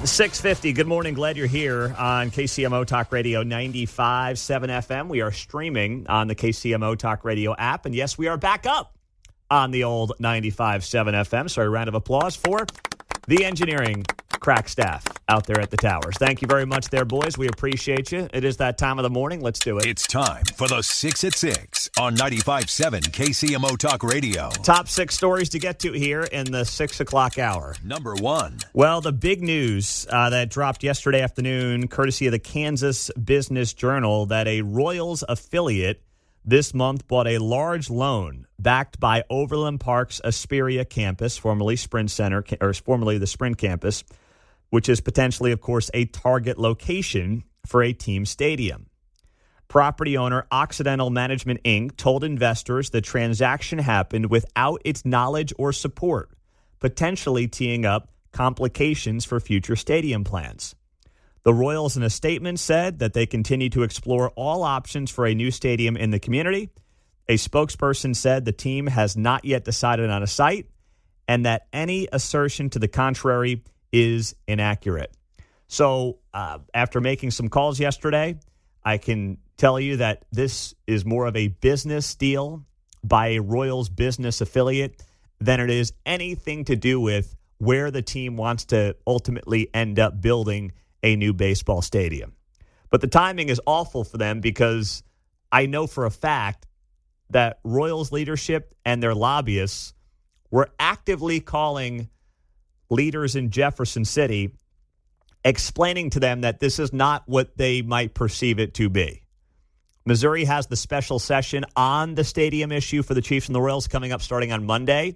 650. Good morning. Glad you're here on KCMO Talk Radio 95.7 FM. We are streaming on the KCMO Talk Radio app. And yes, we are back up on the old 95.7 FM. So a round of applause for the engineering crack staff out there at the towers. Thank you very much there, boys. We appreciate you. It is that time of the morning. Let's do it. It's time for the 6 at 6 on 95.7 KCMO Talk Radio. Top 6 stories to get to here in the 6 o'clock hour. Number 1. Well, the big news that dropped yesterday afternoon, courtesy of the Kansas Business Journal, that a Royals affiliate this month bought a large loan backed by Overland Park's Asperia campus, formerly Sprint Center, or formerly the Sprint campus, which is potentially, of course, a target location for a team stadium. Property owner Occidental Management, Inc. told investors the transaction happened without its knowledge or support, potentially teeing up complications for future stadium plans. The Royals, in a statement, said that they continue to explore all options for a new stadium in the community. A spokesperson said the team has not yet decided on a site and that any assertion to the contrary is inaccurate. So after making some calls yesterday, I can tell you that this is more of a business deal by a Royals business affiliate than it is anything to do with where the team wants to ultimately end up building a new baseball stadium. But the timing is awful for them because I know for a fact that Royals leadership and their lobbyists were actively calling leaders in Jefferson City, explaining to them that this is not what they might perceive it to be. Missouri has the special session on the stadium issue for the Chiefs and the Royals coming up starting on Monday,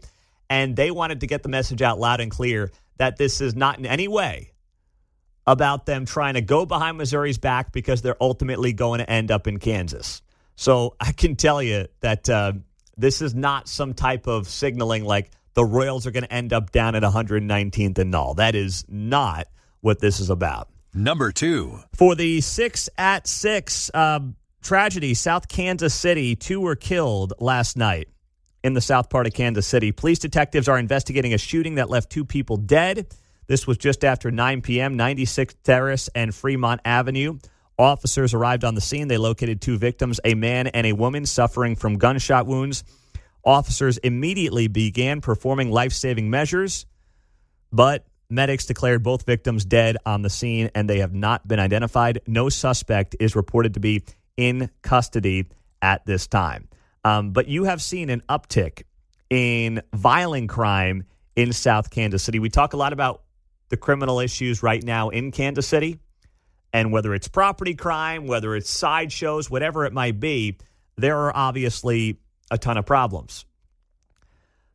and they wanted to get the message out loud and clear that this is not in any way about them trying to go behind Missouri's back because they're ultimately going to end up in Kansas. So I can tell you that this is not some type of signaling like the Royals are going to end up down at 119th and all. That is not what this is about. Number 2. For the 6 at 6 tragedy, South Kansas City, 2 were killed last night in the south part of Kansas City. Police detectives are investigating a shooting that left 2 people dead. This was just after 9 p.m., 96th Terrace and Fremont Avenue. Officers arrived on the scene. They located 2 victims, a man and a woman suffering from gunshot wounds. Officers immediately began performing life-saving measures, but medics declared both victims dead on the scene, and they have not been identified. No suspect is reported to be in custody at this time. But you have seen an uptick in violent crime in South Kansas City. We talk a lot about the criminal issues right now in Kansas City, and whether it's property crime, whether it's sideshows, whatever it might be, there are obviously a ton of problems.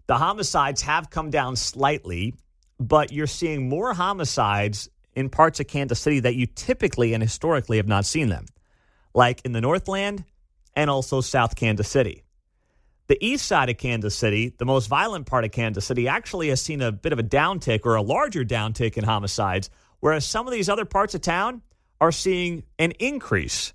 The homicides have come down slightly, but you're seeing more homicides in parts of Kansas City that you typically and historically have not seen them, like in the Northland and also South Kansas City. The east side of Kansas City, the most violent part of Kansas City, actually has seen a bit of a downtick or a larger downtick in homicides, whereas some of these other parts of town are seeing an increase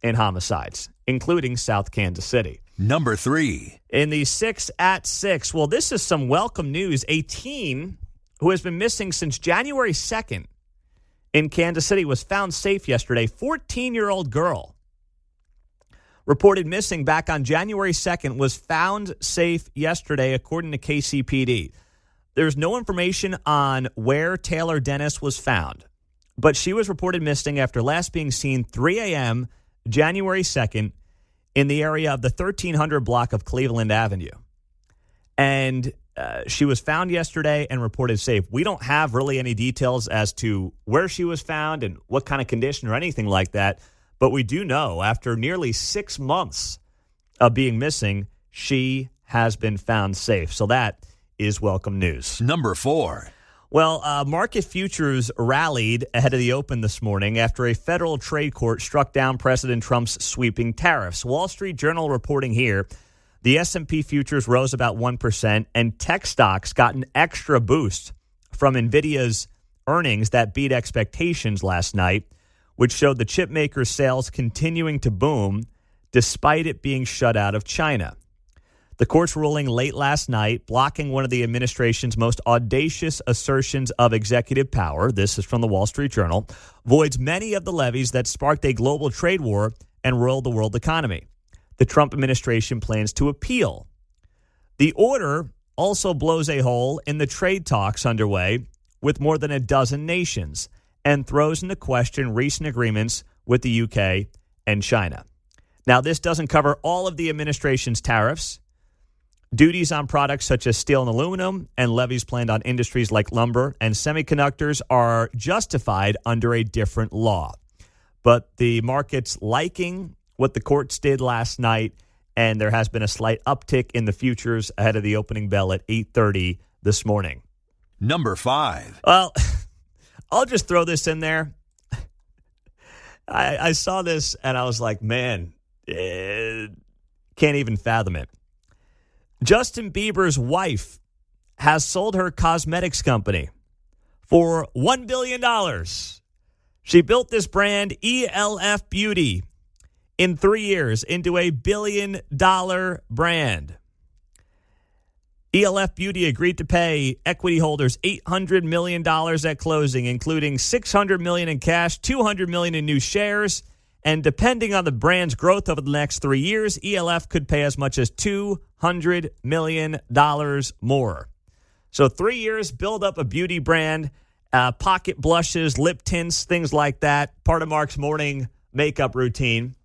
in homicides, including South Kansas City. Number 3. In the 6 at 6, well, this is some welcome news. A teen who has been missing since January 2nd in Kansas City was found safe yesterday. 14-year-old girl reported missing back on January 2nd was found safe yesterday, according to KCPD. There's no information on where Taylor Dennis was found, but she was reported missing after last being seen 3 a.m. January 2nd in the area of the 1300 block of Cleveland Avenue. And she was found yesterday and reported safe. We don't have really any details as to where she was found and what kind of condition or anything like that. But we do know after nearly 6 months of being missing, she has been found safe. So that is welcome news. Number 4. Well, market futures rallied ahead of the open this morning after a federal trade court struck down President Trump's sweeping tariffs. Wall Street Journal reporting here, the S&P futures rose about 1%, and tech stocks got an extra boost from NVIDIA's earnings that beat expectations last night, which showed the chip maker's sales continuing to boom despite it being shut out of China. The court's ruling late last night, blocking one of the administration's most audacious assertions of executive power, this is from the Wall Street Journal, voids many of the levies that sparked a global trade war and roiled the world economy. The Trump administration plans to appeal. The order also blows a hole in the trade talks underway with more than a dozen nations and throws into question recent agreements with the UK and China. Now, this doesn't cover all of the administration's tariffs. Duties on products such as steel and aluminum and levies planned on industries like lumber and semiconductors are justified under a different law. But the market's liking what the courts did last night, and there has been a slight uptick in the futures ahead of the opening bell at 8:30 this morning. Number 5. Well, I'll just throw this in there. I saw this and I was like, man, can't even fathom it. Justin Bieber's wife has sold her cosmetics company for $1 billion. She built this brand, ELF Beauty, in 3 years into a $1 billion brand. ELF Beauty agreed to pay equity holders $800 million at closing, including $600 million in cash, $200 million in new shares, and depending on the brand's growth over the next 3 years, ELF could pay as much as $200 million more. So 3 years, build up a beauty brand, pocket blushes, lip tints, things like that. Part of Mark's morning makeup routine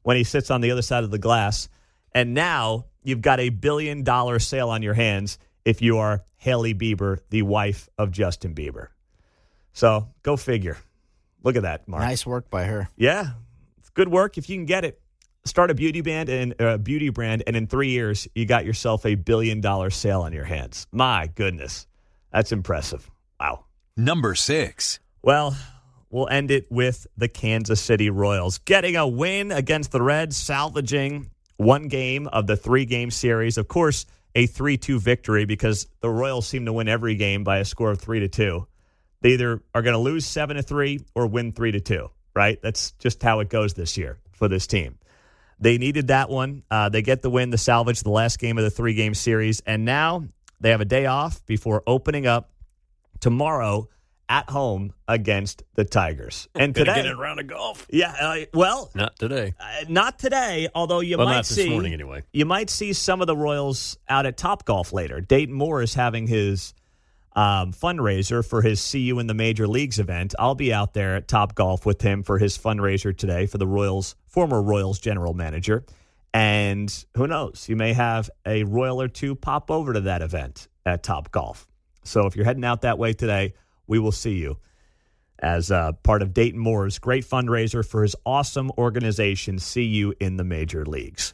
when he sits on the other side of the glass. And now you've got a $1 billion sale on your hands if you are Hailey Bieber, the wife of Justin Bieber. So go figure. Look at that, Mark. Nice work by her. Yeah. Good work if you can get it. Start a beauty brand, and in 3 years, you got yourself a $1 billion sale on your hands. My goodness. That's impressive. Wow. Number 6. Well, we'll end it with the Kansas City Royals getting a win against the Reds, salvaging one game of the 3-game series. Of course, a 3-2 victory because the Royals seem to win every game by a score of 3-2. They either are going to lose 7-3 or win 3-2. Right? That's just how it goes this year for this team. They needed that one. They get the win, the salvage, the last game of the 3-game series. And now they have a day off before opening up tomorrow at home against the Tigers. And today, get a round of golf. Yeah, Not today. Not today, although not this morning anyway. You might see some of the Royals out at Topgolf later. Dayton Moore is having his fundraiser for his See You in the Major Leagues event. I'll be out there at Topgolf with him for his fundraiser today for the Royals, former Royals general manager. And who knows, you may have a Royal or two pop over to that event at Topgolf. So if you're heading out that way today, we will see you as part of Dayton Moore's great fundraiser for his awesome organization, See You in the Major Leagues.